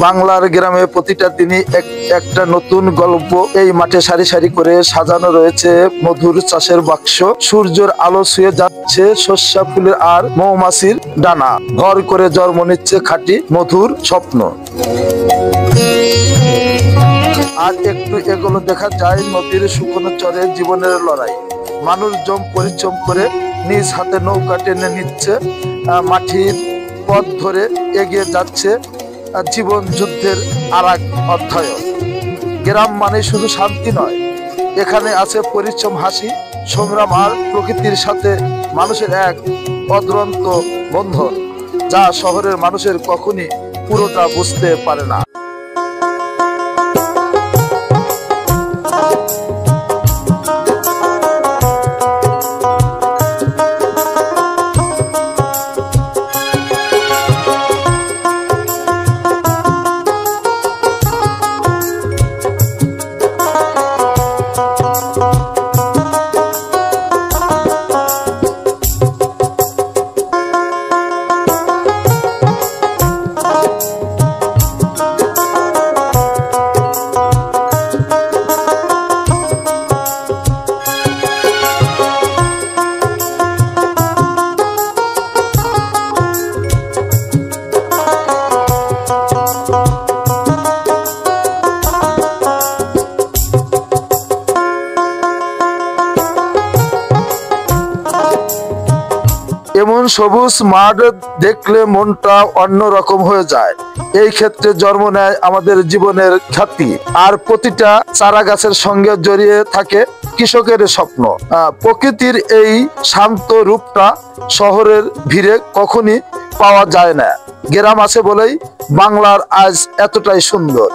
বাংলার গ্রামে প্রতিটা দিনই একটা নতুন গল্প। এই মাঠে সারি সারি করে সাজানো রয়েছে মধুর চাষের বাক্স। সূর্যের আলো ছুঁয়ে যাচ্ছে সর্ষা ফুলের আর মৌমাছির ডানা। ভর করে জন্ম নিচ্ছে খাঁটি মধুর স্বপ্ন। আর একটু এগুলো দেখা যায় নদীর শুকনো চরে জীবনের লড়াই। মানুষজন পরিশ্রম করে নিজ হাতে নৌকা টেনে নিচ্ছে, মাটির পথ ধরে এগিয়ে যাচ্ছে জীবন যুদ্ধের আর এক অধ্যায়। গ্রাম মানে শুধু শান্তি নয়, এখানে আছে পরিশ্রম, হাসি, সংগ্রাম আর প্রকৃতির সাথে মানুষের এক অদূরন্ত বন্ধন, যা শহরের মানুষের কখনই পুরোটা বুঝতে পারে না। এমন সবুজ মাঠ দেখলে মনটা অন্যরকম হয়ে যায়। এই ক্ষেত্রে জন্ম নেয় আমাদের জীবনের খ্যাতি, আর প্রতিটা চারা গাছের সঙ্গে জড়িয়ে থাকে কৃষকের স্বপ্ন। প্রকৃতির এই শান্ত রূপটা শহরের ভিড়ে কখনই পাওয়া যায় না। গ্রাম আছে বলেই বাংলার আজ এতটাই সুন্দর।